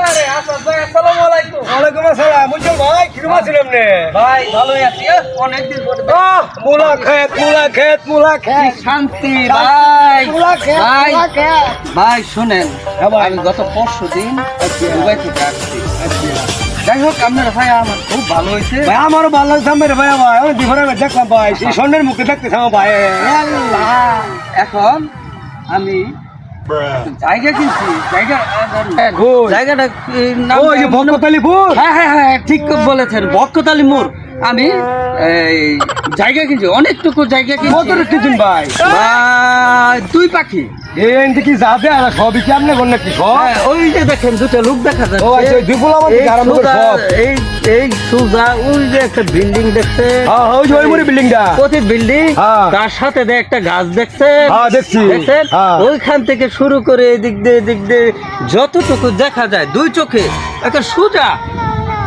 আরে আসাদ ভাই আসসালামু আলাইকুম। ওয়ালাইকুম আসসালাম। বুঝছো ভাই কিরকম আছেন আপনি? ভাই ভালোই আছি। অনেকদিন পরে মুলা খেত শান্তি ভাই। মুলা খেত ভাই মুলা খেত। ভাই শুনেন, হ্যাঁ ভাই। আমি গত পরশুদিন দুবাই থেকে আসছি। যাই হোক আপনার ভাই আমার খুব ভালো হয়েছে। ভাই আমারও ভালো লাগছে মেরে ভাই ভাই অনেক দিন দেখলাম ভাই সেই স্বর্ণের মুখে দেখতেছি আমার ভাই। এখন আমি জায়গা কিনছি। কই? জায়গাটা ওই যে ভক্ততালিপুর। হ্যাঁ হ্যাঁ হ্যাঁ ঠিক বলেছেন, বক্কতালি মোড়। আমি এই জায়গা কিনছি, অনেকটুকু জায়গা কিনছি। কত কিনছেন ভাই? ভাই, দুই পাখি। এই কি যাবে আর সবই কি আপনি বল নাকি সব? হ্যাঁ, ওই যে দেখেন দুটো লোক দেখা ও আচ্ছা ওই দুই পোলা মানে আরম্ভ করে সব। এই সুজা ওই যে একটা বিল্ডিং দেখছে, হ্যাঁ ওই যে ওই মুড়ি বিল্ডিংটা। প্রতি বিল্ডিং হ্যাঁ। তার সাথে একটা গাছ দেখছেন। হ্যাঁ দেখছি। দেখছেন হ্যাঁ। ওইখান থেকে শুরু করে এদিক দিয়ে যতটুকু দেখা যায় দুই চোখে একটা সুজা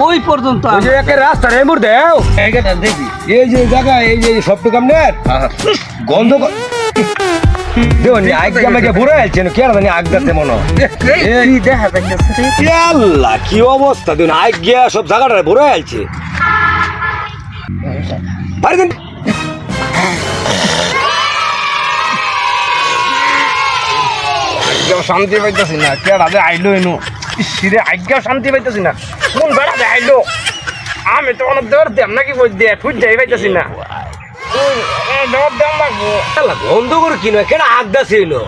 ওই পর্যন্ত ওই যে একটা রাস্তা রে মুড় দেও। জায়গাটা দেখি। এই যে জায়গা এই যে সবটুকু আপনার গন্ধ দেখুন আগে আমাকে বুড়ো আছেন কে জানি আগ যাচ্ছে মনে হয়। কি দেখা যাচ্ছে রে? আল্লাহ কি অবস্থা দেখুন আগে সব জায়গাটা বুড়ো আছে বাড়ি দেন। আজ্ঞাও শান্তি পাইতেছি না, কে রাজে আইলো এনু সিরে আজ্ঞাও শান্তি পাইতেছি না। কোন বেড়াতে আইলো? আমি তো অনেক দেওয়ার দেম নাকি বই দিয়ে ঠুট যাই পাইতেছি না। দেওয়ার দেম লাগবো। আল্লাহ গন্ধ করে কি নয় কেনা আগ যাচ্ছে এলো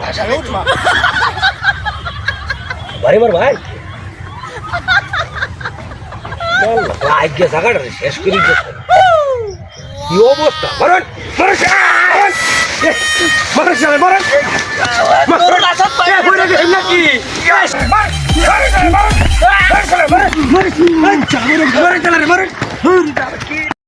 বাড়ি মার ভাই আগে জায়গাটা শেষ করে দিচ্ছে। কি অবস্থা মারুন নাকি